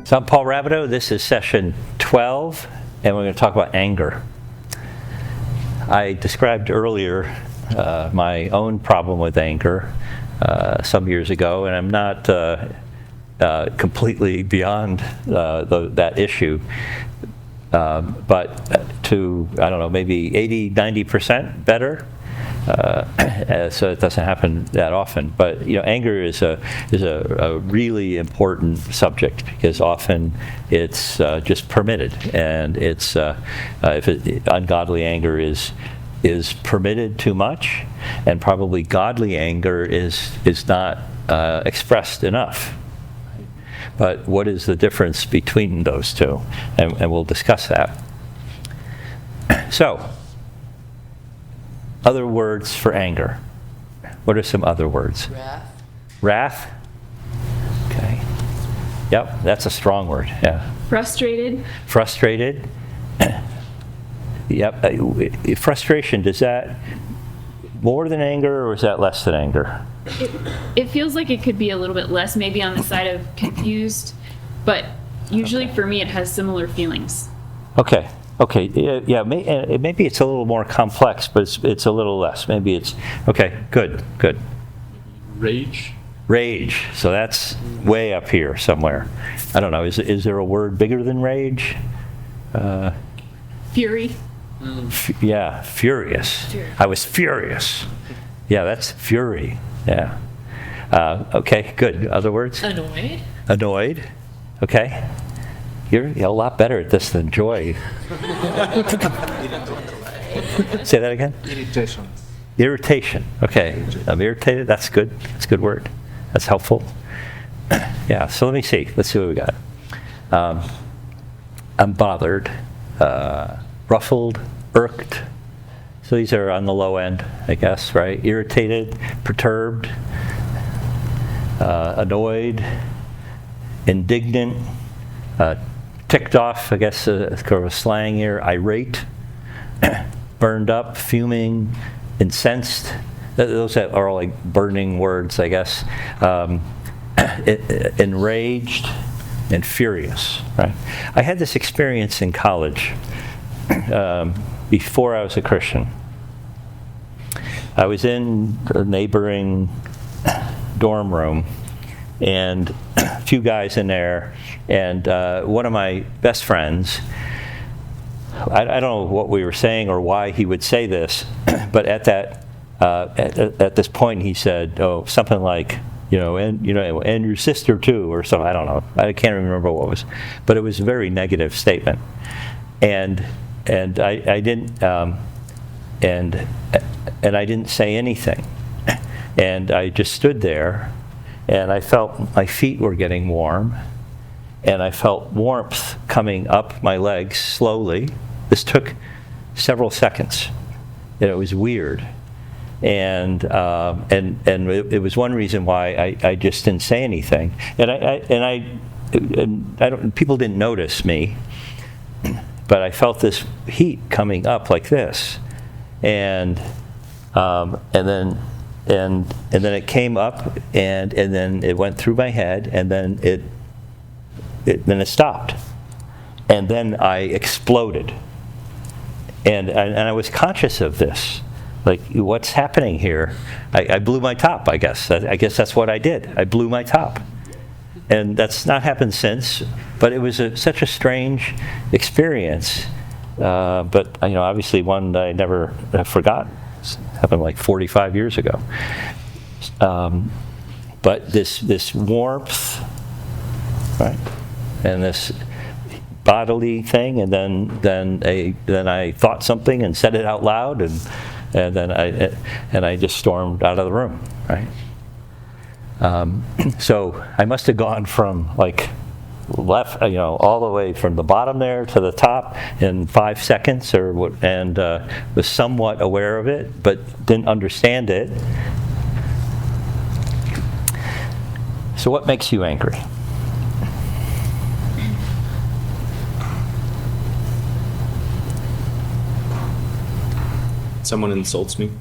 So I'm Paul Rabideau. This is session 12, and we're going to talk about anger. I described earlier my own problem with anger some years ago, and I'm not completely beyond that issue. But to, I don't know, maybe 80, 90% better. So it doesn't happen that often. But anger is a really important subject because often it's just permitted, and it's ungodly anger is permitted too much, and probably godly anger is not expressed enough. But what is the difference between those two? And we'll discuss that. So, other words for anger. What are some other words? Wrath. Wrath? Okay. Yep, that's a strong word. Yeah. Frustrated. Frustrated. Yep. Frustration, does that more than anger, or is that less than anger? It feels like it could be a little bit less, maybe on the side of confused, but usually for me it has similar feelings. Okay. Yeah. Maybe it's a little more complex, but it's a little less. Maybe it's okay. Good. Rage. So that's way up here somewhere. I don't know. Is there a word bigger than rage? Fury. Yeah, furious. I was furious. Yeah, that's fury. Yeah. Okay, good. Other words? Annoyed. Okay. You're a lot better at this than Joy. Say that again? Irritation. Okay. I'm irritated. That's good. That's a good word. That's helpful. Yeah, so let me see. Let's see what we got. I'm bothered, ruffled, irked. So these are on the low end, I guess, right? Irritated, perturbed, annoyed, indignant, ticked off, I guess, kind of a slang here, irate, burned up, fuming, incensed. Those are all like burning words, I guess. Enraged and furious, right? I had this experience in college before I was a Christian. I was in a neighboring dorm room, and a few guys in there, and one of my best friends, I don't know what we were saying or why he would say this, but at this point he said, something like, and your sister too, or something. I don't know. I can't remember what it was, but it was a very negative statement, and I didn't and I didn't say anything, and I just stood there. And I felt my feet were getting warm, and I felt warmth coming up my legs slowly. This took several seconds, and it was weird. And it was one reason why I just didn't say anything. And I don't. People didn't notice me, but I felt this heat coming up like this, and then it came up, and then it went through my head, and then it stopped, and then I exploded, and I was conscious of this, like, what's happening here? I blew my top. I guess that's what I did. I blew my top, and that's not happened since. But it was such a strange experience. But obviously one that I never have forgotten. Happened like 45 years ago. But this warmth, right, and this bodily thing, and then I thought something and said it out loud, and then I just stormed out of the room, right. So I must have gone from like left, all the way from the bottom there to the top in 5 seconds, and was somewhat aware of it, but didn't understand it. So what makes you angry? Someone insults me.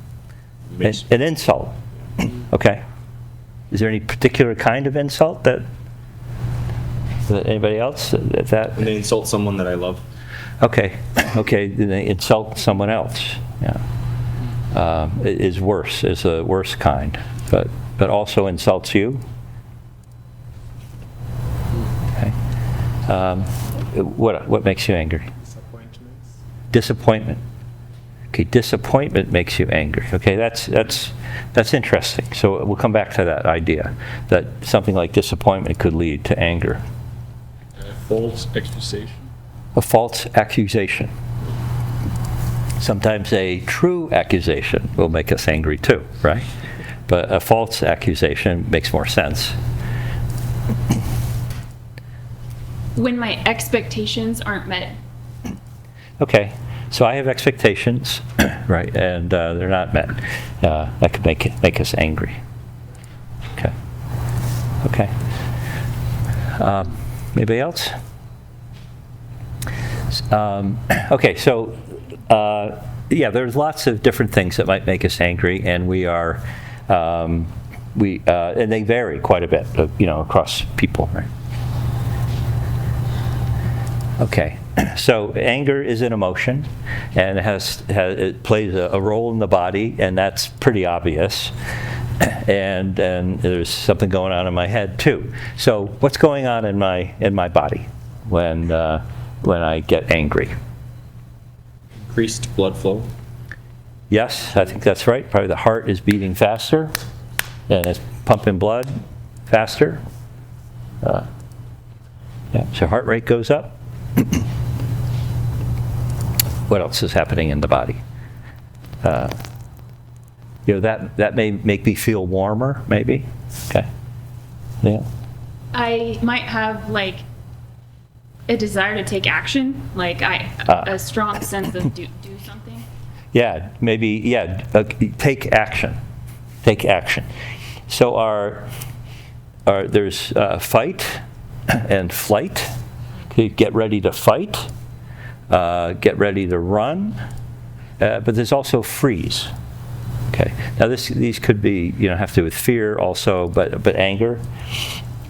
An insult. Okay. Is there any particular kind of insult that Anybody else? That When they insult someone that I love. okay, then they insult someone else. Yeah, is worse. Is the worst kind, but also insults you. Okay. What makes you angry? Disappointment. Okay, disappointment makes you angry. Okay, that's interesting. So we'll come back to that idea that something like disappointment could lead to anger. False accusation. A false accusation. Sometimes a true accusation will make us angry too, right? But a false accusation makes more sense. When my expectations aren't met. Okay, so I have expectations, right, and they're not met. That could make us angry. Okay. Okay. Anybody else? Okay, so yeah, there's lots of different things that might make us angry, and we are and they vary quite a bit, across people, right? Okay, so anger is an emotion, and it plays a role in the body, and that's pretty obvious. And there's something going on in my head too. So what's going on in my body when I get angry? Increased blood flow. Yes, I think that's right. Probably the heart is beating faster, and it's pumping blood faster. Yeah, so heart rate goes up. What else is happening in the body? That may make me feel warmer, maybe. Okay. Yeah. I might have like a desire to take action, like a strong sense of do something. Yeah, maybe. Yeah, take action. Take action. So there's fight and flight. Okay, get ready to fight. Get ready to run. But there's also freeze. Okay. Now these could be, have to do with fear also, but anger.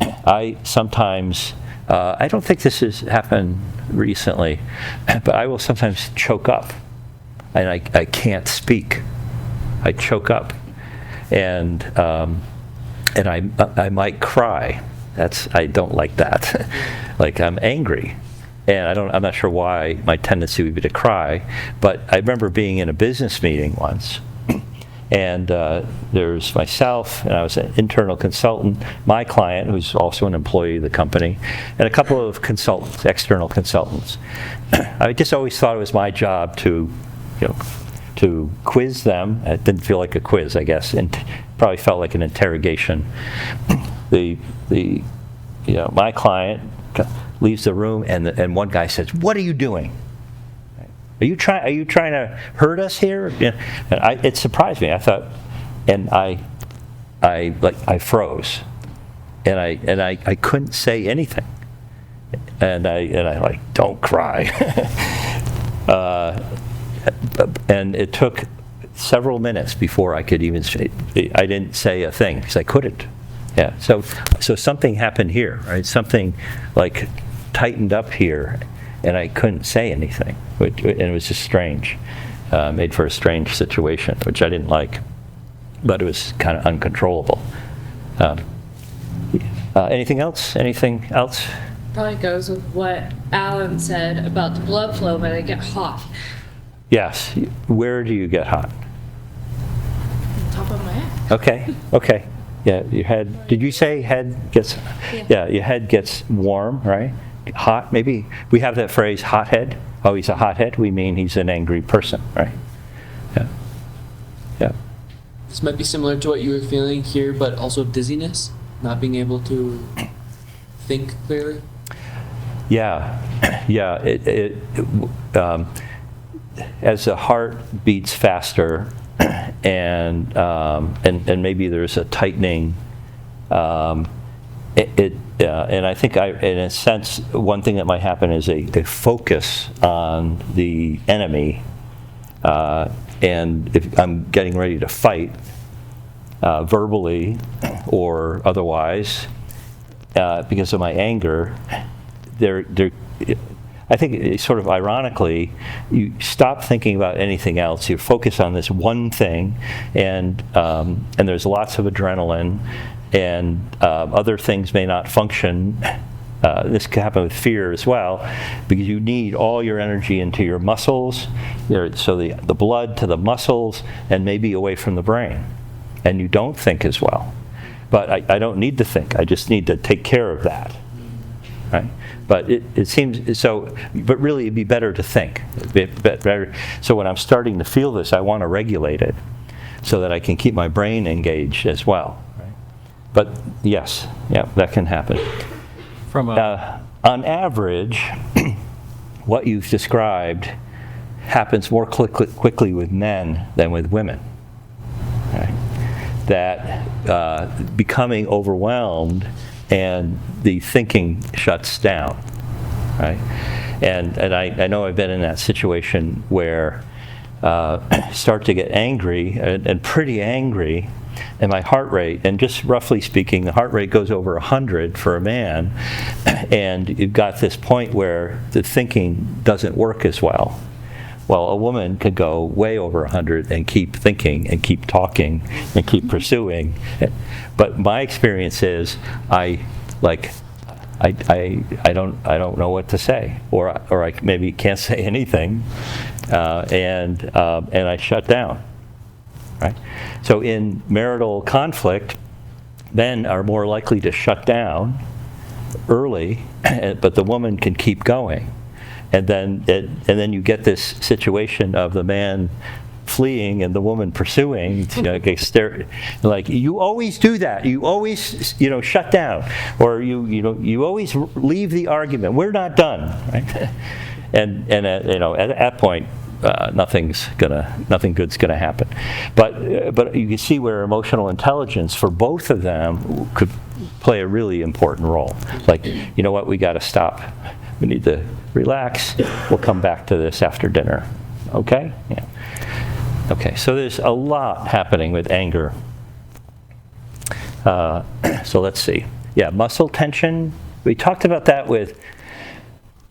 I sometimes, I don't think this has happened recently, but I will sometimes choke up, and I can't speak. I choke up, and I might cry. I don't like that. Like I'm angry. And I'm not sure why my tendency would be to cry, but I remember being in a business meeting once, and there's myself, and I was an internal consultant, my client, who's also an employee of the company, and a couple of consultants, external consultants. I just always thought it was my job to quiz them. It didn't feel like a quiz, I guess, and probably felt like an interrogation. My client leaves the room, and one guy says, "What are you doing? Are you trying to hurt us here?" And it surprised me. I thought, and I froze, and I couldn't say anything, and I like, don't cry. And it took several minutes before I could even say. I didn't say a thing because I couldn't. Yeah. So something happened here, right? Something like tightened up here, and I couldn't say anything, and it was just strange. Made for a strange situation, which I didn't like, but it was kind of uncontrollable. Anything else? Anything else? Probably goes with what Alan said about the blood flow, but I get hot. Yes. Where do you get hot? Top of my head. Okay. Yeah, your head. Did you say head gets? Yeah, your head gets warm, right? Hot, maybe. We have that phrase, hot head. Oh, he's a hot head. We mean he's an angry person, right? Yeah. This might be similar to what you were feeling here, but also dizziness, not being able to think clearly. Yeah. As the heart beats faster, and maybe there's a tightening. And I think in a sense, one thing that might happen is a focus on the enemy. And if I'm getting ready to fight, verbally or otherwise, because of my anger, I think sort of ironically, you stop thinking about anything else. You focus on this one thing, and there's lots of adrenaline, and other things may not function. This can happen with fear as well, because you need all your energy into your muscles, so the blood to the muscles, and maybe away from the brain, and you don't think as well. But I don't need to think. I just need to take care of that. Right? But it seems so. But really, it'd be better to think. Better. So when I'm starting to feel this, I want to regulate it, so that I can keep my brain engaged as well. Right? But yes, yeah, that can happen. On average, what you've described happens more quickly with men than with women. Right? That becoming overwhelmed and the thinking shuts down, right? And I know I've been in that situation where I start to get angry and pretty angry, and my heart rate, and just roughly speaking, the heart rate goes over 100 for a man, and you've got this point where the thinking doesn't work as well. Well, a woman could go way over 100 and keep thinking and keep talking and keep pursuing. But my experience is I don't know what to say, or I maybe can't say anything, and I shut down. Right? So in marital conflict, men are more likely to shut down early, but the woman can keep going. And then you get this situation of the man fleeing and the woman pursuing. Like, you always do that. You always shut down, or you always leave the argument. We're not done, right? and at that point, nothing good's gonna happen. But you can see where emotional intelligence for both of them could play a really important role. Like, you know what? We got to stop. We need to relax. We'll come back to this after dinner. Okay? Yeah. Okay, so there's a lot happening with anger. So let's see. Yeah, muscle tension. We talked about that with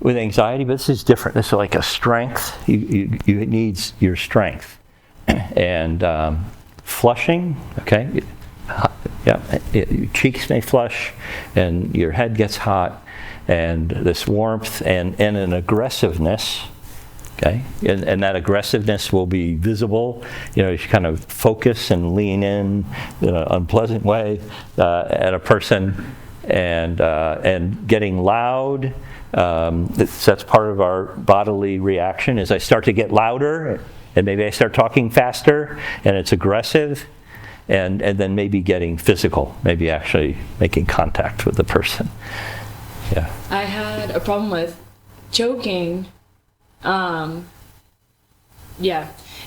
anxiety, but this is different. This is like a strength. You need your strength. And flushing, okay? Yeah, your cheeks may flush, and your head gets hot, and this warmth and an aggressiveness, okay? And that aggressiveness will be visible. You kind of focus and lean in an unpleasant way at a person, and getting loud. That's part of our bodily reaction. As I start to get louder, and maybe I start talking faster, and it's aggressive, and then maybe getting physical, maybe actually making contact with the person. Yeah. I had a problem with choking. And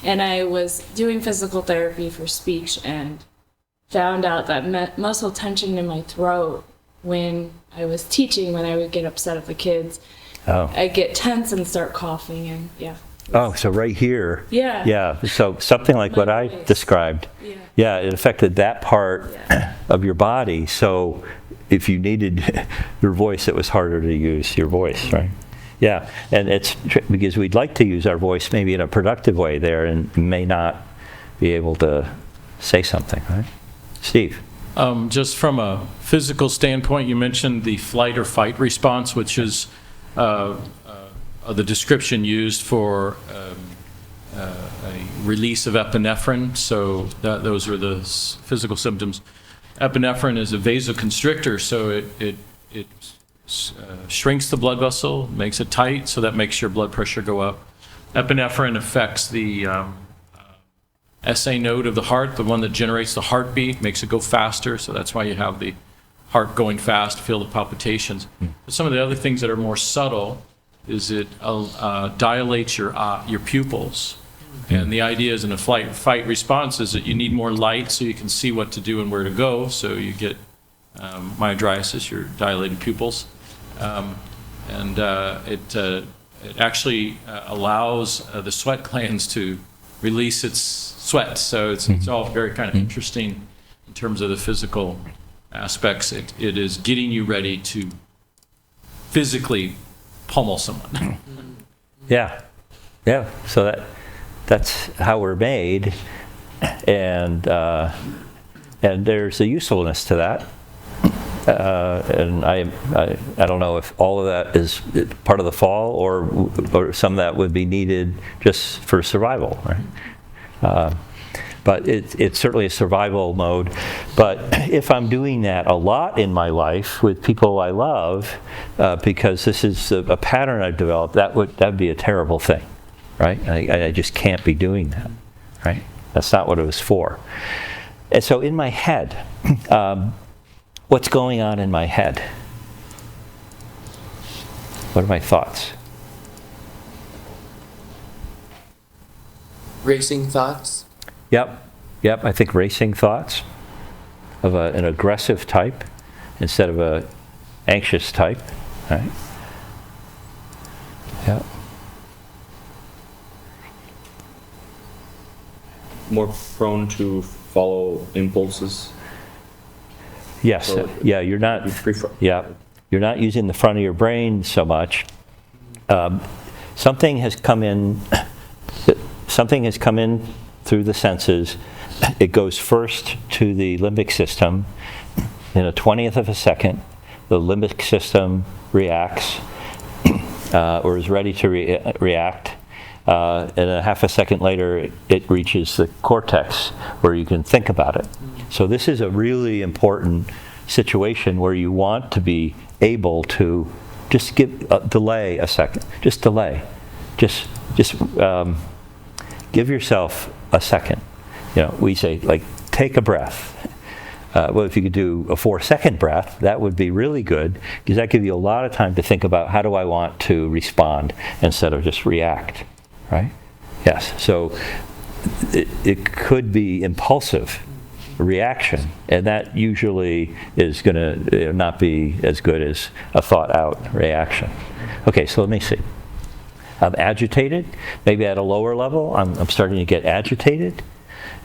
I was doing physical therapy for speech and found out that muscle tension in my throat when I was teaching, when I would get upset at the kids. Oh. I'd get tense and start coughing, and yeah. Oh, so right here. Yeah. Yeah, so something like what I described. Yeah. Yeah, it affected that part of your body. So if you needed your voice, it was harder to use your voice, right? Yeah, and it's because we'd like to use our voice maybe in a productive way there, and may not be able to say something, right? Steve? Just from a physical standpoint, you mentioned the flight or fight response, which is the description used for a release of epinephrine. So those are the physical symptoms. Epinephrine is a vasoconstrictor, so it shrinks the blood vessel, makes it tight, so that makes your blood pressure go up. Epinephrine affects the SA node of the heart, the one that generates the heartbeat, makes it go faster, so that's why you have the heart going fast, feel the palpitations. But some of the other things that are more subtle is it dilates your pupils. And the idea is in a fight response is that you need more light so you can see what to do and where to go, so you get mydriasis, your dilated pupils. It actually allows the sweat glands to release its sweat. So it's all very kind of interesting in terms of the physical aspects. It is getting you ready to physically pummel someone. Yeah. Yeah. So that's how we're made. And there's a usefulness to that. And I don't know if all of that is part of the fall or some of that would be needed just for survival, right? But it's certainly a survival mode. But if I'm doing that a lot in my life with people I love, because this is a pattern I've developed, that'd be a terrible thing, right? I just can't be doing that, right? That's not what it was for. And so in my head, what's going on in my head? What are my thoughts? Racing thoughts. Yep. I think racing thoughts of an aggressive type instead of a anxious type, right? Yep. More prone to follow impulses. Yes. So Yeah. You're not. Yeah. You're not using the front of your brain so much. Something has come in. Something has come in through the senses. It goes first to the limbic system. In a 20th of a second, the limbic system reacts or is ready to react. And a half a second later, it reaches the cortex where you can think about it. So this is a really important situation where you want to be able to just delay a second. Just delay. Just give yourself a second. We say, like, take a breath. Well, if you could do a 4-second breath, that would be really good, because that gives you a lot of time to think about how do I want to respond instead of just react, right? Yes, so it could be impulsive reaction, and that usually is going to not be as good as a thought-out reaction. Okay, so let me see. I'm agitated, maybe at a lower level, I'm starting to get agitated.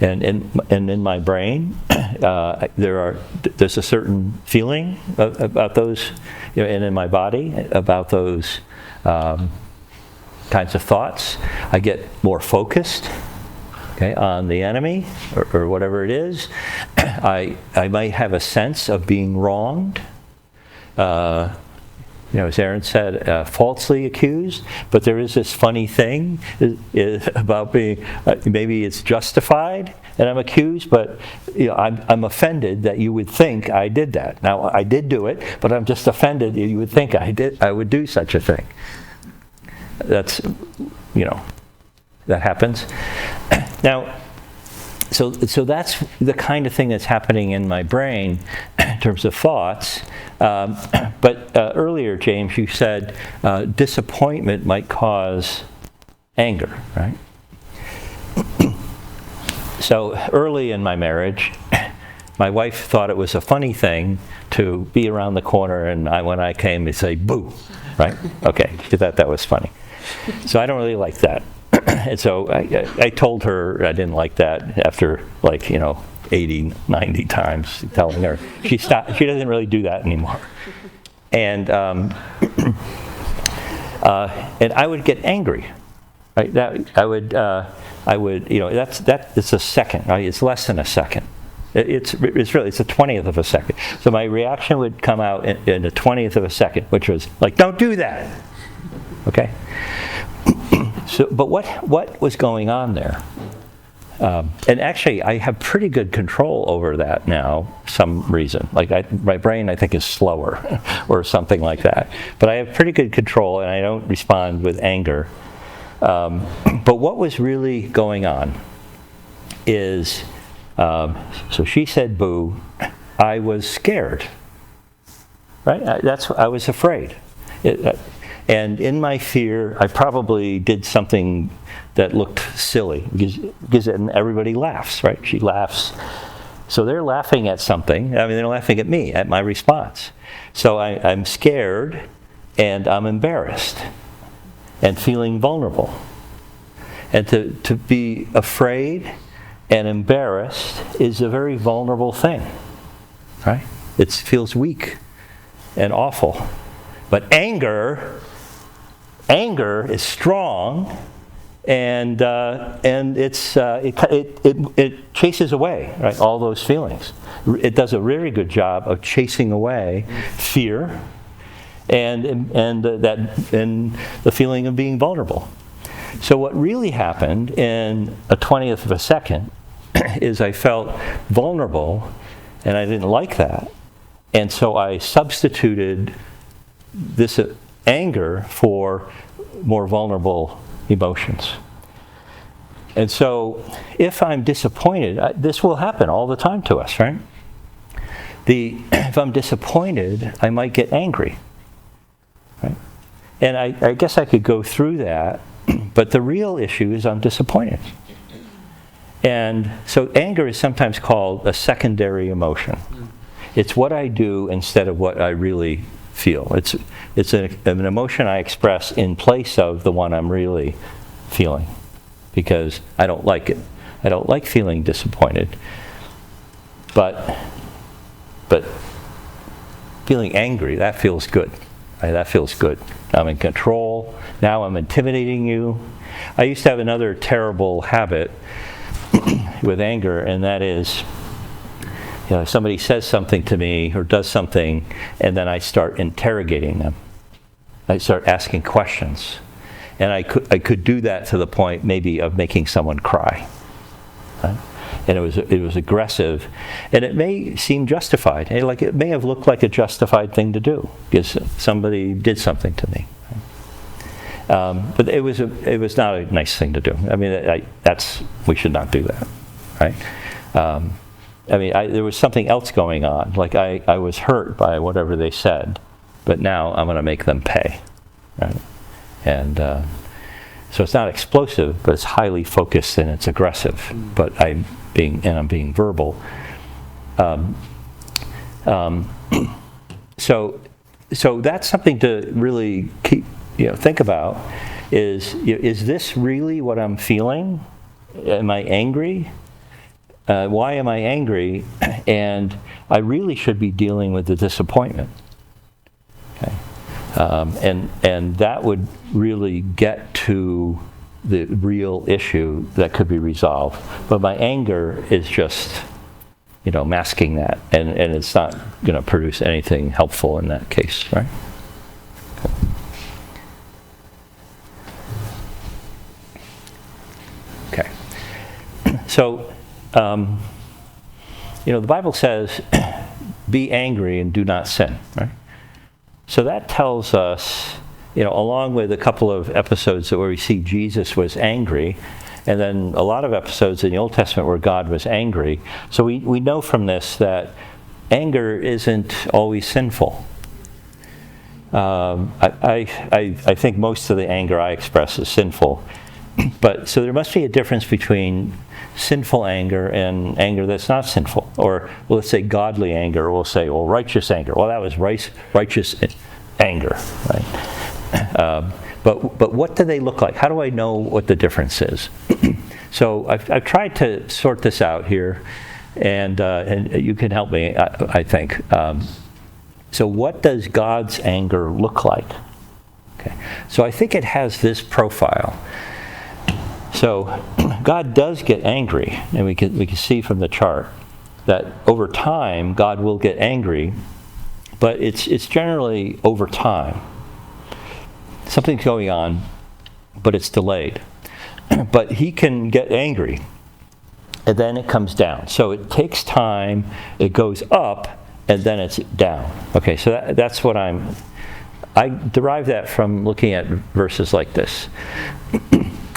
And in my brain, there's a certain feeling about those, and in my body about those kinds of thoughts. I get more focused, okay, on the enemy or whatever it is. I might have a sense of being wronged. As Aaron said, falsely accused, but there is this funny thing about being, maybe it's justified and I'm accused, but I'm offended that you would think I did that. Now, I did do it, but I'm just offended that you would think I would do such a thing. That's, that happens. Now, so that's the kind of thing that's happening in my brain in terms of thoughts. But earlier, James, you said disappointment might cause anger, right? So early in my marriage, my wife thought it was a funny thing to be around the corner and when I came, they'd say, boo, right? Okay, she thought that was funny. So I don't really like that. And so I told her I didn't like that after 80, 90 times telling her. She doesn't really do that anymore. And and I would get angry. Right? It's a second, right? It's less than a second. It's a 20th of a second. So my reaction would come out in a 20th of a second, which was like, don't do that. Okay? So, but what was going on there? And actually, I have pretty good control over that now, some reason. My brain, I think, is slower or something like that. But I have pretty good control, and I don't respond with anger. But what was really going on is, so she said boo, I was scared. Right? I was afraid. And in my fear, I probably did something that looked silly because everybody laughs, right? She laughs. So they're laughing at something. I mean, they're laughing at me, at my response. So I'm scared and I'm embarrassed and feeling vulnerable. And to be afraid and embarrassed is a very vulnerable thing, right? It feels weak and awful. But anger is strong, and it chases away, right, all those feelings. It does a very good job of chasing away fear and the feeling of being vulnerable. So what really happened in a 20th of a second is I felt vulnerable, and I didn't like that. And so I substituted this anger for more vulnerable emotions. And so if I'm disappointed, this will happen all the time to us, right? If I'm disappointed, I might get angry, right? And I guess I could go through that, but the real issue is I'm disappointed. And so anger is sometimes called a secondary emotion. It's what I do instead of what I really feel. It's an emotion I express in place of the one I'm really feeling, because I don't like it. I don't like feeling disappointed. But feeling angry, that feels good. Right? That feels good. I'm in control. Now I'm intimidating you. I used to have another terrible habit with anger, and that is, somebody says something to me or does something, and then I start interrogating them. I start asking questions. And I could do that to the point maybe of making someone cry. Right? And it was aggressive, and it may seem justified. It may have looked like a justified thing to do because somebody did something to me. But it was not a nice thing to do. I mean, we should not do that, right? There was something else going on. Like I was hurt by whatever they said, but now I'm going to make them pay, right? And so it's not explosive, but it's highly focused and it's aggressive. But I'm being verbal. So that's something to really think about. Is this really what I'm feeling? Am I angry? Why am I angry? And I really should be dealing with the disappointment. Okay. And that would really get to the real issue that could be resolved. But my anger is just, masking that, and it's not going to produce anything helpful in that case, right? Okay. So, the Bible says, be angry and do not sin, right? So that tells us, along with a couple of episodes where we see Jesus was angry, and then a lot of episodes in the Old Testament where God was angry. So we know from this that anger isn't always sinful. I think most of the anger I express is sinful. But so there must be a difference between sinful anger and anger that's not sinful. Or let's say godly anger, or we'll say, righteous anger. Well, that was righteous anger, right? But what do they look like? How do I know what the difference is? So I've tried to sort this out here, and you can help me, I think. So what does God's anger look like? Okay. So I think it has this profile. So God does get angry, and we can see from the chart that over time God will get angry, but it's generally over time. Something's going on, but it's delayed. But he can get angry, and then it comes down. So it takes time, it goes up, and then it's down. Okay, so that's what I derive that from looking at verses like this.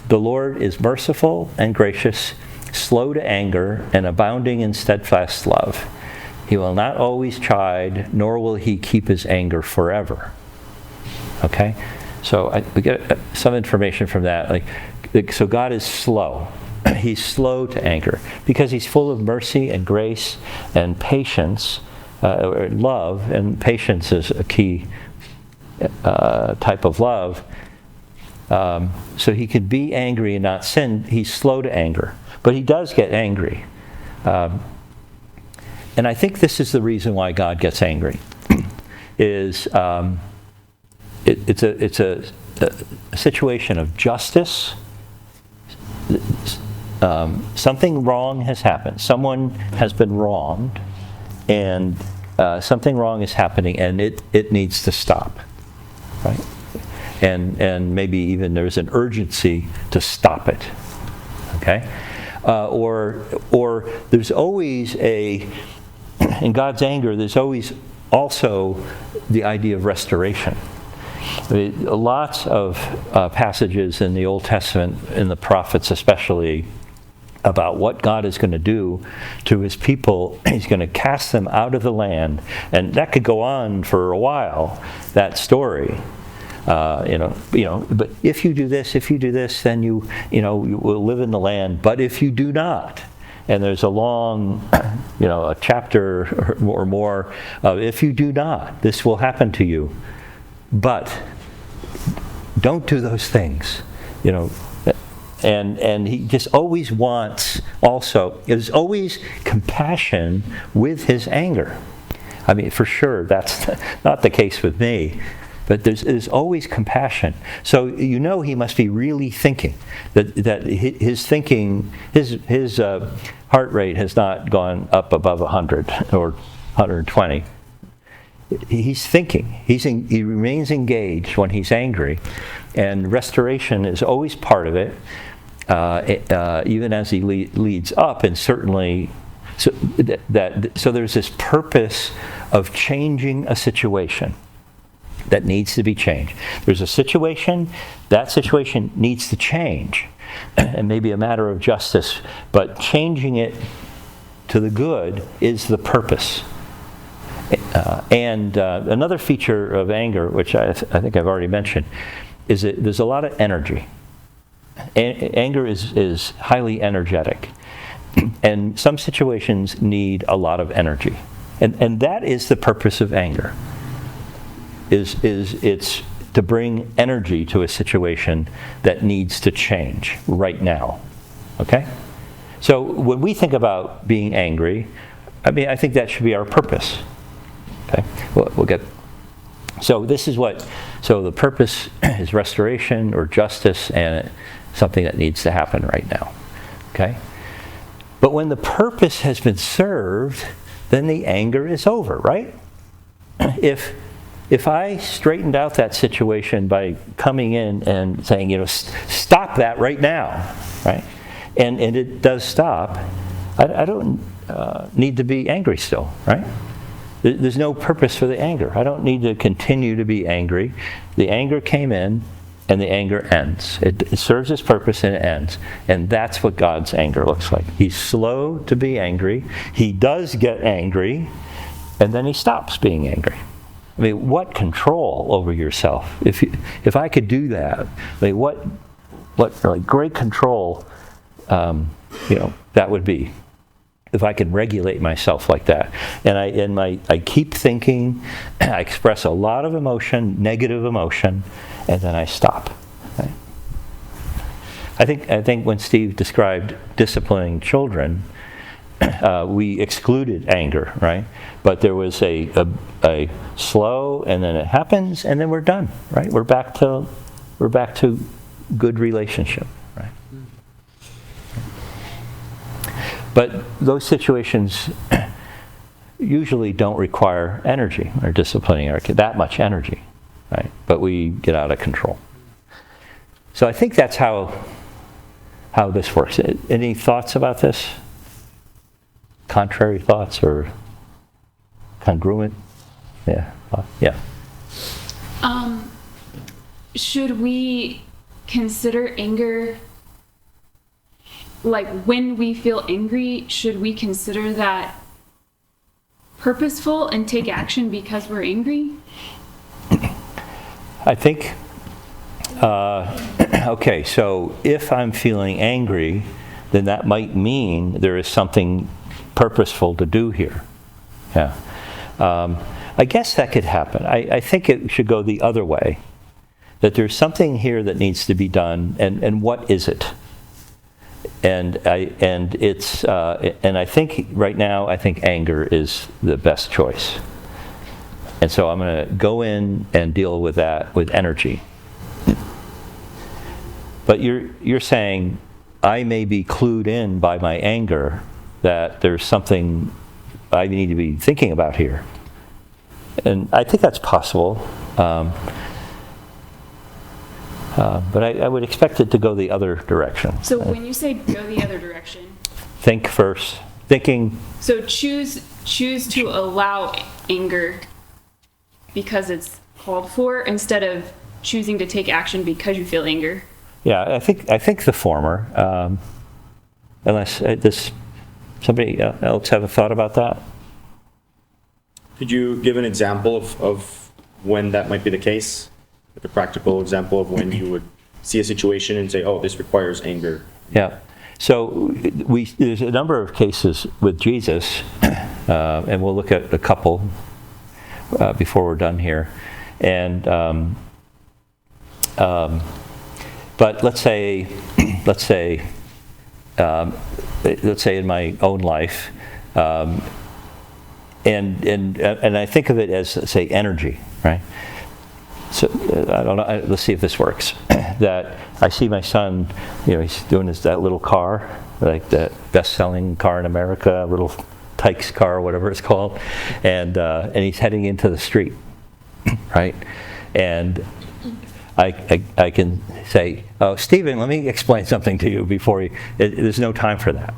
The Lord is merciful and gracious, slow to anger, and abounding in steadfast love. He will not always chide, nor will he keep his anger forever. Okay? So we get some information from that. So God is slow. He's slow to anger because he's full of mercy and grace and patience, love, and patience is a key type of love. So he could be angry and not sin. He's slow to anger, but he does get angry. And I think this is the reason why God gets angry, is it's a situation of justice. Something wrong has happened. Someone has been wronged, and something wrong is happening, and it needs to stop, right? And maybe even there's an urgency to stop it, okay? Or there's always in God's anger, there's always also the idea of restoration. I mean, lots of passages in the Old Testament, in the prophets especially, about what God is going to do to his people. He's going to cast them out of the land. And that could go on for a while, that story. But if you do this, then you will live in the land. But if you do not, and there's a long, a chapter or more of if you do not, this will happen to you. But don't do those things, And he just always wants, also, there's always compassion with his anger. I mean, for sure, that's not the case with me. But there's always compassion. So he must be really thinking that his thinking, his heart rate has not gone up above 100 or 120. He's thinking. He remains engaged when he's angry, and restoration is always part of it, even as he leads up, and certainly. So there's this purpose of changing a situation that needs to be changed. There's a situation, that situation needs to change, and maybe a matter of justice, but changing it to the good is the purpose. And another feature of anger, which I think I've already mentioned, is that there's a lot of energy. Anger is highly energetic, and some situations need a lot of energy, and that is the purpose of anger. It's to bring energy to a situation that needs to change right now. Okay? So when we think about being angry, I think that should be our purpose. Okay? We'll get. So this is so the purpose is restoration or justice, and something that needs to happen right now. Okay? But when the purpose has been served, then the anger is over, right? If I straightened out that situation by coming in and saying, stop that right now, right? And it does stop, I don't need to be angry still, right? There's no purpose for the anger. I don't need to continue to be angry. The anger came in, and the anger ends. It serves its purpose and it ends. And that's what God's anger looks like. He's slow to be angry. He does get angry, and then he stops being angry. I mean, what control over yourself? If I could do that, I mean, what like great control, that would be. If I could regulate myself like that, and I keep thinking, I express a lot of emotion, negative emotion, and then I stop. Right? I think when Steve described disciplining children, we excluded anger, right? But there was a slow, and then it happens, and then we're done, right? We're back to good relationship, right? But those situations usually don't require energy or disciplining our kid, that much energy, right? But we get out of control. So I think that's how this works. Any thoughts about this? Contrary thoughts or congruent? Yeah. Yeah. Should we consider anger, like when we feel angry, should we consider that purposeful and take action because we're angry? I think, okay, so if I'm feeling angry, then that might mean there is something purposeful to do here. Yeah. I guess that could happen. I think it should go the other way, that there's something here that needs to be done, and what is it? I think right now, I think anger is the best choice. And so I'm going to go in and deal with that with energy. But you're saying I may be clued in by my anger that there's something I need to be thinking about here. And I think that's possible. But I would expect it to go the other direction. So when you say go the other direction, Think first. Thinking. so choose to allow anger because it's called for instead of choosing to take action because you feel anger. Yeah, I think the former. Unless does somebody else have a thought about that? Could you give an example of when that might be the case? Like a practical example of when you would see a situation and say, oh, this requires anger. Yeah. So there's a number of cases with Jesus, and we'll look at a couple before we're done here. And but let's say in my own life, and I think of it as, say, energy, right? So I don't know. Let's see if this works. That I see my son, he's doing that little car, like that best-selling car in America, little Tykes car, whatever it's called, and he's heading into the street, right? And I can say, oh, Stephen, let me explain something to you before you. There's no time for that.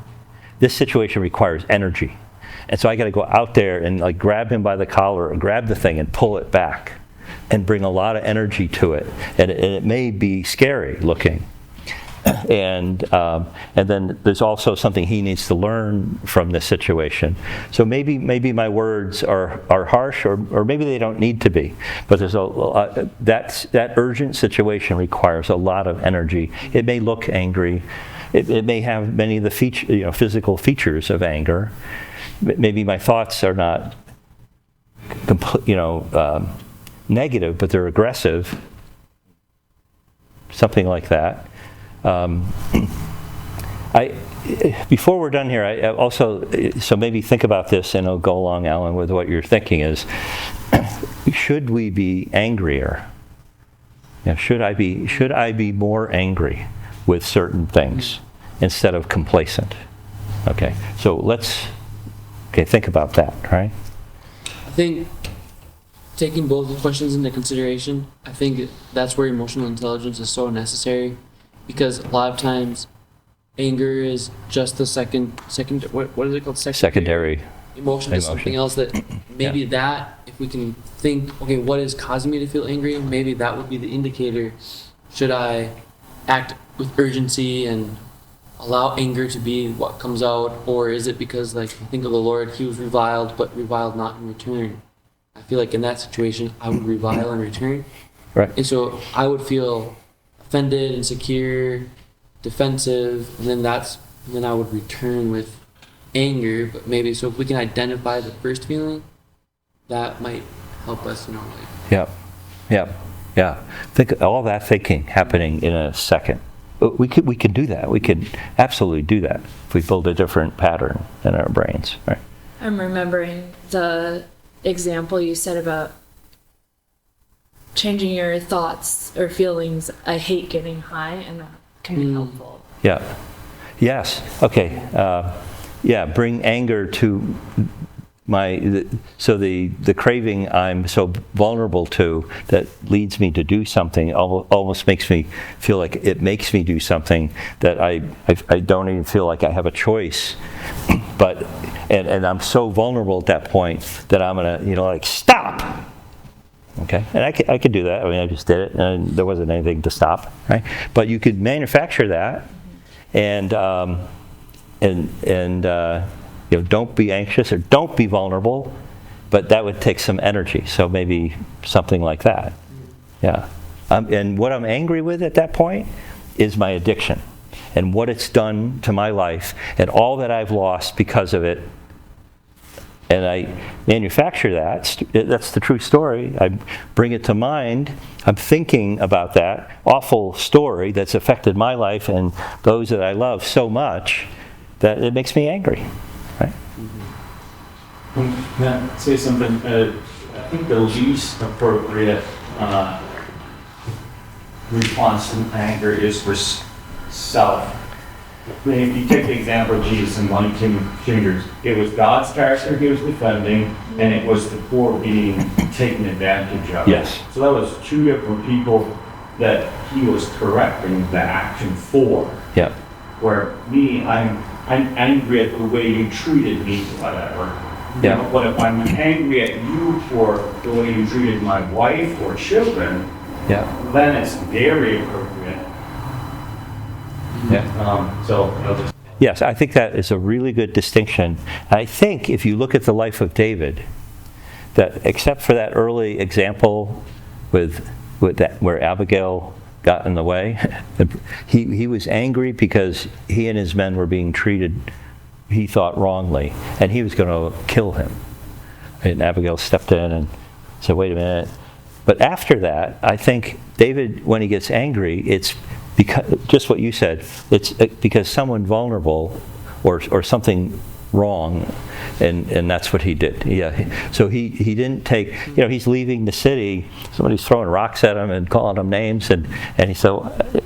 This situation requires energy, and so I got to go out there and like grab him by the collar or grab the thing and pull it back, and bring a lot of energy to it, and it may be scary looking. And then there's also something he needs to learn from this situation. So maybe my words are harsh, or maybe they don't need to be. But there's that urgent situation requires a lot of energy. It may look angry. It may have many of the physical features of anger. Maybe my thoughts are not negative, but they're aggressive. Something like that. Before we're done here, I also, so maybe think about this, and I'll go along, Alan, with what you're thinking is, should we be angrier? Should I be more angry with certain things instead of complacent? Okay, so think about that, right? I think taking both the questions into consideration, I think that's where emotional intelligence is so necessary, because a lot of times anger is just the second what is it called? Secondary emotion to something else that maybe that, if we can think, okay, what is causing me to feel angry? Maybe that would be the indicator. Should I act with urgency and allow anger to be what comes out? Or is it because, like, I think of the Lord, he was reviled, but reviled not in return. I feel like in that situation, I would revile in return. Right. And so I would feel offended, insecure, defensive, and then I would return with anger. But maybe, so if we can identify the first feeling, that might help us, Yeah. Think all that thinking happening in a second. We could do that. We could absolutely do that if we build a different pattern in our brains, right? I'm remembering the example you said about changing your thoughts or feelings. I hate getting high, and that can be helpful. Yeah. Yes. Okay. Bring anger to the craving I'm so vulnerable to that leads me to do something almost makes me feel like it makes me do something that I don't even feel like I have a choice. But and I'm so vulnerable at that point that I'm gonna stop. Okay, and I could do that. I mean, I just did it, and there wasn't anything to stop, right? But you could manufacture that, and don't be anxious or don't be vulnerable, but that would take some energy. So maybe something like that. Yeah, and what I'm angry with at that point is my addiction, and what it's done to my life, and all that I've lost because of it. and I manufacture that. That's the true story. I bring it to mind. I'm thinking about that awful story that's affected my life and those that I love so much that it makes me angry, right? Can I say something? I think the least appropriate response to anger is for self. I mean, if you take the example of Jesus and one fingers, it was God's character he was defending, and it was the poor being taken advantage of. Yes. So that was two different people that he was correcting the action for. Yeah. Where me, I'm angry at the way you treated me, whatever. Yeah. But if I'm angry at you for the way you treated my wife or children, Yeah. then it's very appropriate. Yeah. So I'll just. Yes, I think that is a really good distinction. I think if you look at the life of David, that except for that early example with that where Abigail got in the way, he was angry because he and his men were being treated, he thought, wrongly, and he was going to kill him. And Abigail stepped in and said, "Wait a minute." But after that, I think David, when he gets angry, it's because, just what you said, it's because someone vulnerable or something wrong, and that's what he did. Yeah. So he didn't take, he's leaving the city, somebody's throwing rocks at him and calling him names, and he said,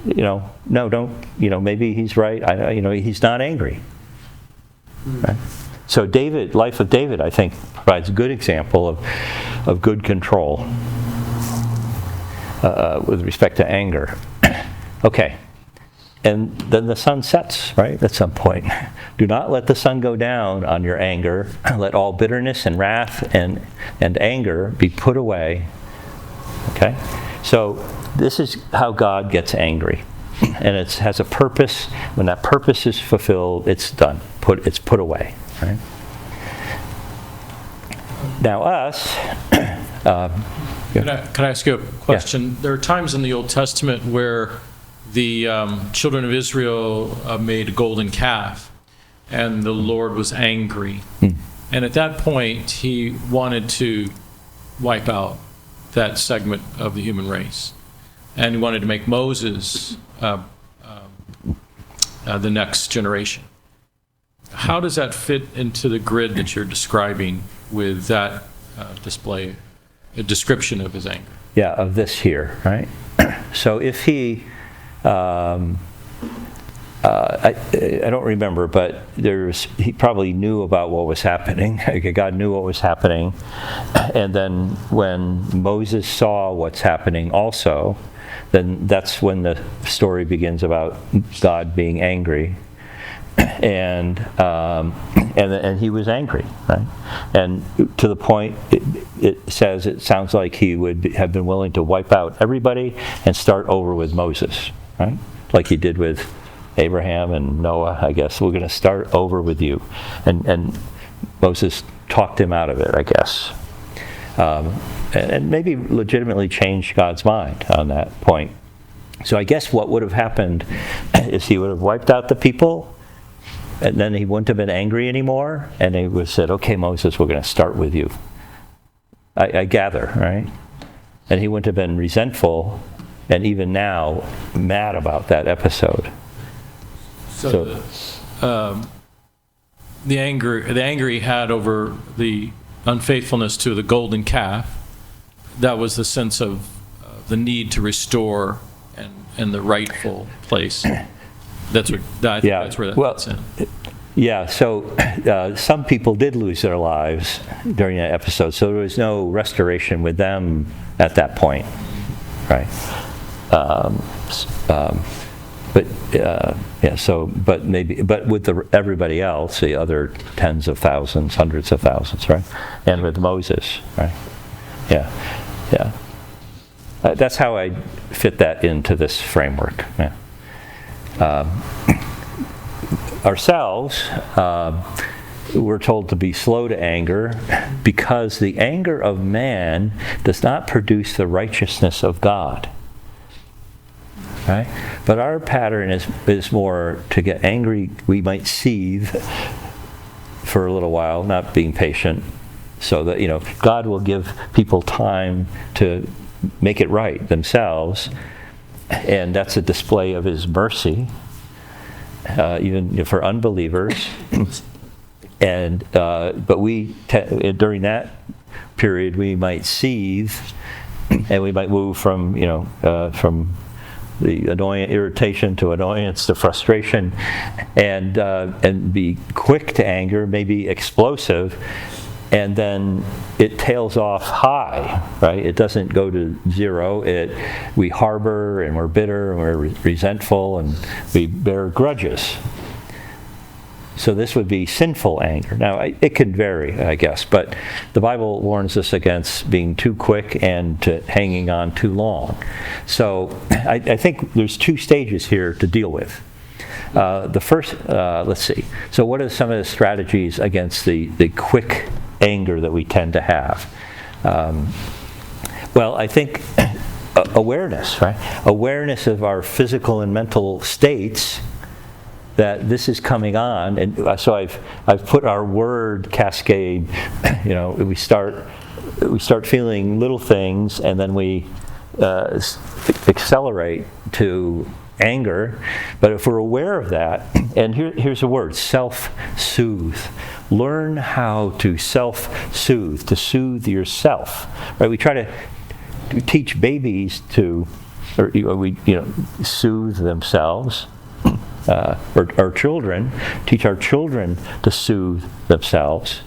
no, don't, maybe he's right. He's not angry. Right? So life of David, I think, provides a good example of good control with respect to anger. Okay, and then the sun sets, right, at some point. Do not let the sun go down on your anger. Let all bitterness and wrath and anger be put away. Okay? So this is how God gets angry. And it has a purpose. When that purpose is fulfilled, it's done. It's put away. Right? Now us... Can I ask you a question? Yeah. There are times in the Old Testament where the children of Israel made a golden calf, and the Lord was angry. And at that point, he wanted to wipe out that segment of the human race. And he wanted to make Moses the next generation. How does that fit into the grid that you're describing with that display, a description of his anger? Yeah, of this here, right? So if he... I don't remember, but he probably knew about what was happening. God knew what was happening. And then when Moses saw what's happening also, then that's when the story begins about God being angry. And he was angry, right? And to the point, it sounds like he would have been willing to wipe out everybody and start over with Moses, right? Like he did with Abraham and Noah, I guess. We're going to start over with you. And Moses talked him out of it, I guess. And maybe legitimately changed God's mind on that point. So I guess what would have happened is he would have wiped out the people, and then he wouldn't have been angry anymore, and he would have said, "Okay, Moses, we're going to start with you." I gather, right? And he wouldn't have been resentful, and even now, mad about that episode. So the anger he had over the unfaithfulness to the golden calf, that was the sense of the need to restore and the rightful place. That's where that fits in. Yeah, so some people did lose their lives during that episode, so there was no restoration with them at that point, right? But with everybody else, the other tens of thousands, hundreds of thousands, right? And with Moses, right? Yeah. That's how I fit that into this framework. Yeah. Ourselves, we're told to be slow to anger because the anger of man does not produce the righteousness of God. Right? But our pattern is more to get angry. We might seethe for a little while, not being patient, so that, God will give people time to make it right themselves, and that's a display of His mercy, even for unbelievers. And but we during that period we might seethe, and we might move from from the annoying irritation to annoyance to frustration, and be quick to anger, maybe explosive, and then it tails off high, right? It doesn't go to zero. We harbor, and we're bitter, and we're resentful, and we bear grudges. So this would be sinful anger. Now, it can vary, I guess, but the Bible warns us against being too quick and hanging on too long. So I think there's two stages here to deal with. The first, let's see. So what are some of the strategies against the quick anger that we tend to have? Well, I think awareness, right? Awareness of our physical and mental states, that this is coming on, and so I've put our word cascade. We start feeling little things, and then we accelerate to anger. But if we're aware of that, and here's a word: self-soothe. Learn how to self-soothe, to soothe yourself. Right? We try to teach babies to, soothe themselves. Or children, teach our children to soothe themselves.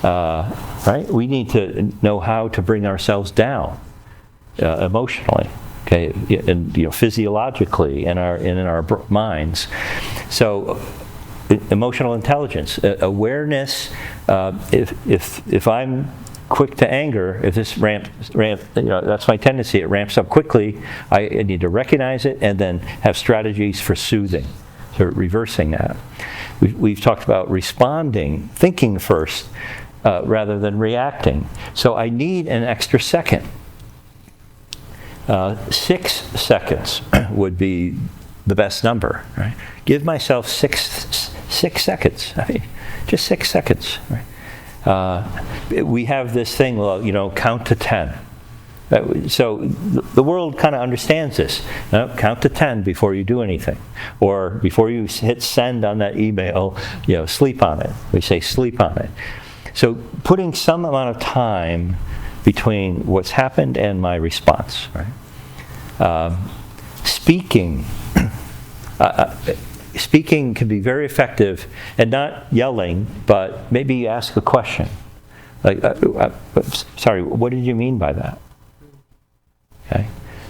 Right? We need to know how to bring ourselves down emotionally, okay, and physiologically, and in our minds. So, emotional intelligence, awareness. If I'm quick to anger, if this that's my tendency, it ramps up quickly, I need to recognize it and then have strategies for soothing, so reversing that. We've talked about responding, thinking first, rather than reacting. So I need an extra second. 6 seconds would be the best number, right? Give myself 6 seconds. Just 6 seconds, right? We have this thing, count to 10. So the world kind of understands this. Count to 10 before you do anything. Or before you hit send on that email, sleep on it. We say sleep on it. So putting some amount of time between what's happened and my response, right? Speaking. Speaking can be very effective, and not yelling, but maybe you ask a question. Like, sorry, what did you mean by that? Okay,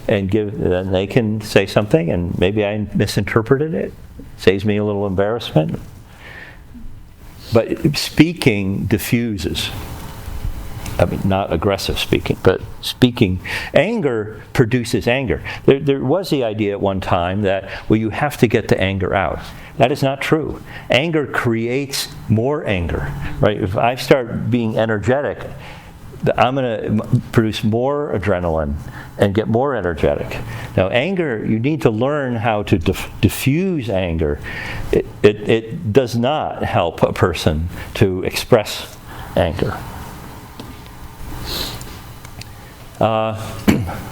and then they can say something, and maybe I misinterpreted it. Saves me a little embarrassment. But speaking diffuses. Not aggressive speaking, but speaking. Anger produces anger. There was the idea at one time that, you have to get the anger out. That is not true. Anger creates more anger, right? If I start being energetic, I'm going to produce more adrenaline and get more energetic. Now, anger, you need to learn how to diffuse anger. It does not help a person to express anger.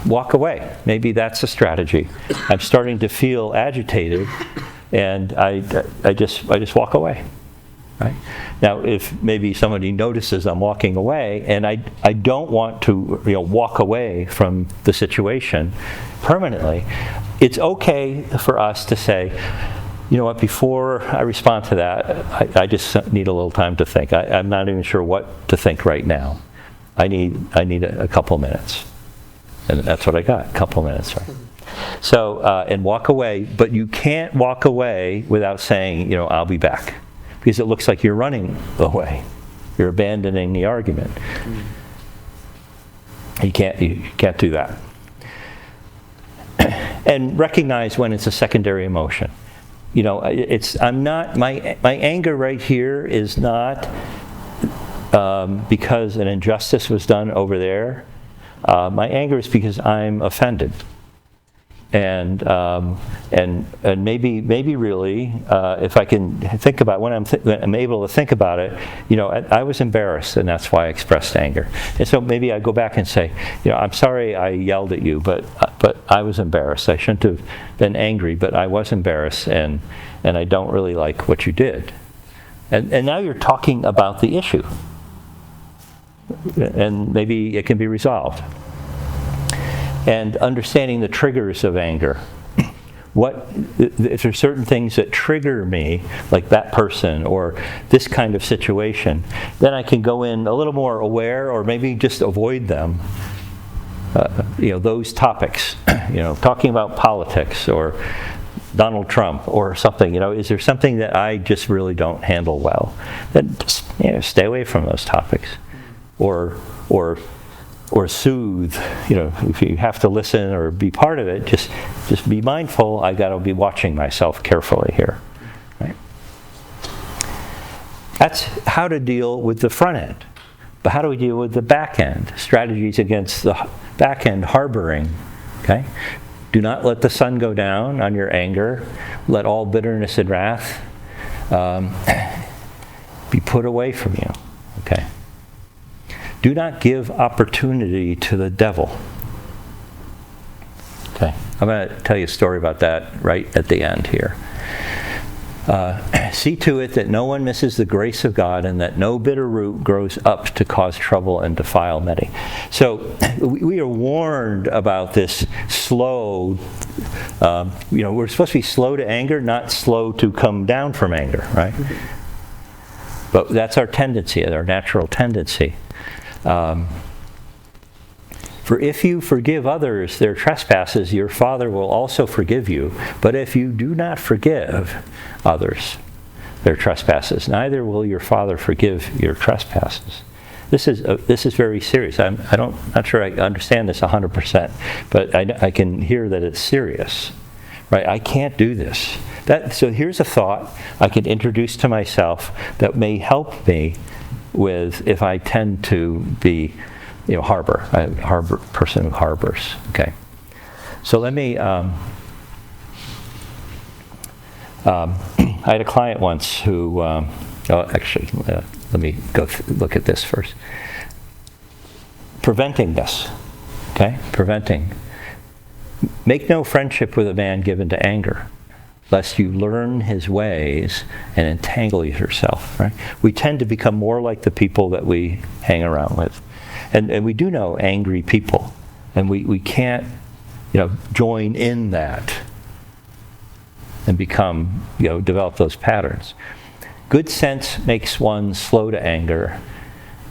Walk away. Maybe that's a strategy. I'm starting to feel agitated, and I just walk away. Right? Now, if maybe somebody notices I'm walking away, and I don't want to walk away from the situation permanently, it's okay for us to say, you know what, before I respond to that, I just need a little time to think. I'm not even sure what to think right now. I need a couple minutes. And that's what I got, a couple minutes, right? So, and walk away, but you can't walk away without saying, I'll be back. Because it looks like you're running away. You're abandoning the argument. You can't do that. And recognize when it's a secondary emotion. My anger right here is not because an injustice was done over there. My anger is because I'm offended. and maybe really, if I can think about when I'm able to think about it, I was embarrassed, and that's why I expressed anger. And so maybe I go back and say, I'm sorry I yelled at you, but I was embarrassed. I shouldn't have been angry, but I was embarrassed, and I don't really like what you did. And now you're talking about the issue, and maybe it can be resolved. And understanding the triggers of anger. If there's certain things that trigger me, like that person or this kind of situation, then I can go in a little more aware, or maybe just avoid them. Those topics. Talking about politics or Donald Trump or something. Is there something that I just really don't handle well? Then just stay away from those topics, or soothe. If you have to listen or be part of it, just be mindful. I got to be watching myself carefully here. Right? That's how to deal with the front end. But how do we deal with the back end? Strategies against the back end harboring. Okay? Do not let the sun go down on your anger. Let all bitterness and wrath be put away from you. Okay? Do not give opportunity to the devil. Okay, I'm going to tell you a story about that right at the end here. See to it that no one misses the grace of God, and that no bitter root grows up to cause trouble and defile many. So we are warned about this slow. We're supposed to be slow to anger, not slow to come down from anger, right? But that's our tendency, our natural tendency. For if you forgive others their trespasses, your Father will also forgive you. But if you do not forgive others their trespasses, neither will your Father forgive your trespasses. This is very serious. I'm not sure I understand this 100%, but I can hear that it's serious. Right? I can't do this. So here's a thought I can introduce to myself that may help me with if I tend to be, a person who harbors. Okay, so let me. I had a client once who. Let me go look at this first. Preventing this. Okay, preventing. Make no friendship with a man given to anger, lest you learn his ways and entangle yourself, right? We tend to become more like the people that we hang around with. And we do know angry people, and we can't, join in that and become, develop those patterns. Good sense makes one slow to anger,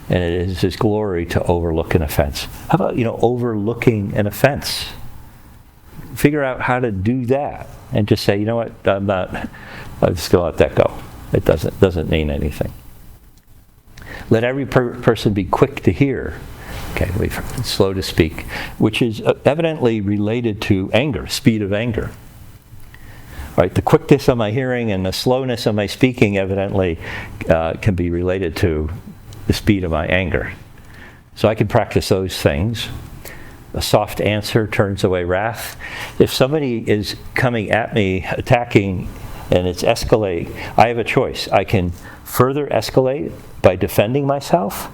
and it is his glory to overlook an offense. How about, overlooking an offense? Figure out how to do that, and just say, what, I'm just going to let that go. It doesn't mean anything. Let every person be quick to hear. Okay, slow to speak, which is evidently related to anger, speed of anger. Right, the quickness of my hearing and the slowness of my speaking evidently can be related to the speed of my anger. So I can practice those things. A soft answer turns away wrath. If somebody is coming at me, attacking, and it's escalating, I have a choice. I can further escalate by defending myself,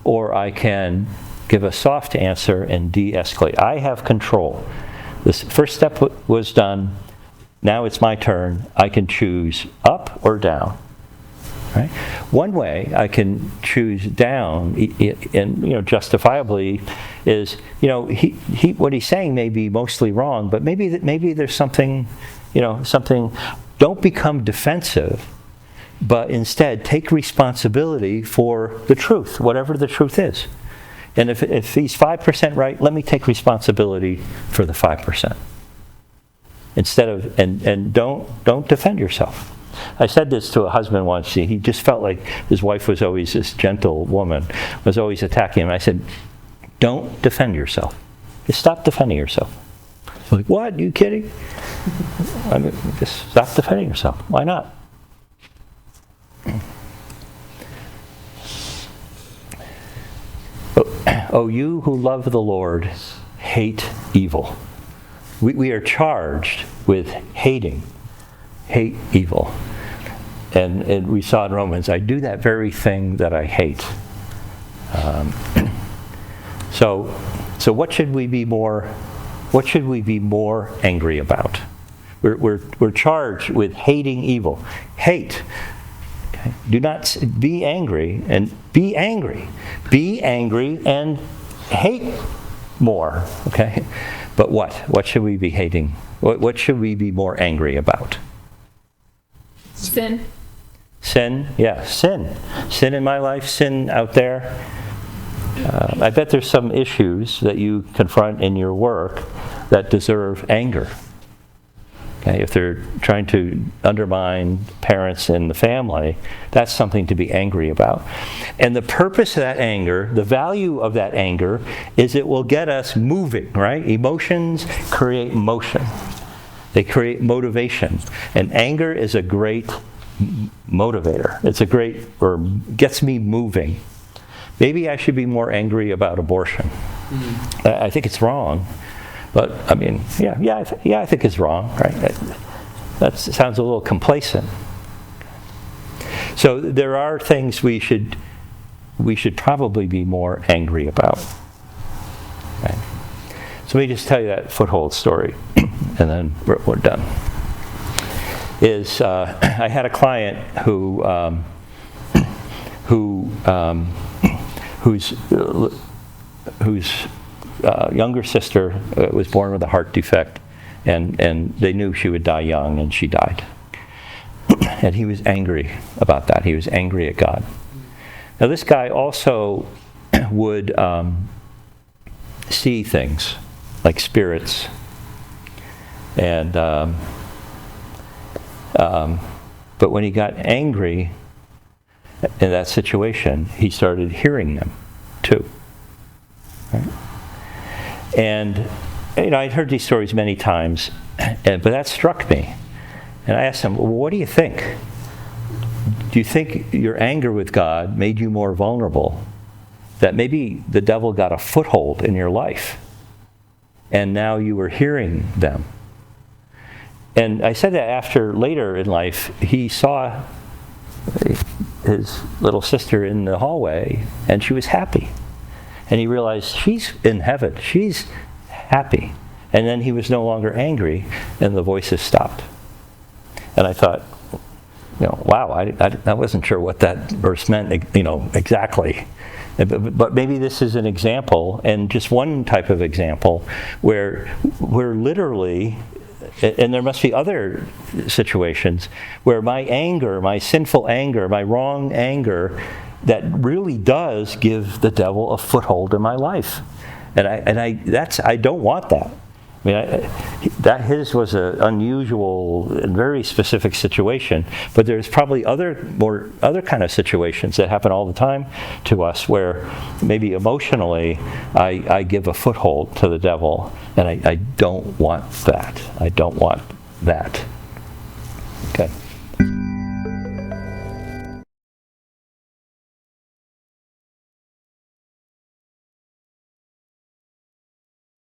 or I can give a soft answer and de-escalate. I have control. This first step was done. Now it's my turn. I can choose up or down. Right? One way I can choose down, and justifiably, is what he's saying may be mostly wrong, but maybe there's something, something. Don't become defensive, but instead take responsibility for the truth, whatever the truth is. And if he's 5% right, let me take responsibility for the 5%. Instead of and don't defend yourself. I said this to a husband once. He just felt like his wife was always this gentle woman, was always attacking him. I said, don't defend yourself. Just stop defending yourself. He's like, what? Are you kidding? I mean, just stop defending yourself. Why not? Oh, you who love the Lord, hate evil. we are charged with hate evil. And we saw in Romans, I do that very thing that I hate. So what should we be more angry about? We're charged with hating evil. Hate. Okay? Do not be angry and be angry. Be angry and hate more. Okay? But what? What should we be hating? What should we be more angry about? Sin. Sin, yeah, sin. Sin in my life, sin out there. I bet there's some issues that you confront in your work that deserve anger. Okay, if they're trying to undermine parents in the family, that's something to be angry about. And the purpose of that anger, the value of that anger, is it will get us moving, right? Emotions create motion. They create motivation. And anger is a great motivator. It's a great, or gets me moving. Maybe I should be more angry about abortion. I think it's wrong. But, I mean, I think it's wrong, right? That sounds a little complacent. So there are things we should probably be more angry about. Right? So let me just tell you that foothold story, and then we're done. I had a client whose younger sister was born with a heart defect, and they knew she would die young, and she died. And he was angry about that. He was angry at God. Now, this guy also would see things like spirits, and but when he got angry in that situation, he started hearing them too. Right? And I'd heard these stories many times, but that struck me. And I asked him, well, what do you think? Do you think your anger with God made you more vulnerable? That maybe the devil got a foothold in your life, and now you were hearing them? And I said that after, later in life, he saw his little sister in the hallway, and she was happy. And he realized she's in heaven. She's happy. And then he was no longer angry, and the voices stopped. And I thought, wow, I wasn't sure what that verse meant, exactly. But maybe this is an example, and just one type of example, where we're literally, and there must be other situations, where my anger, my sinful anger, my wrong anger, that really does give the devil a foothold in my life. And I don't want that. I mean, his was an unusual and very specific situation, but there's probably other kind of situations that happen all the time to us where maybe emotionally I give a foothold to the devil, and I don't want that. I don't want that. Okay.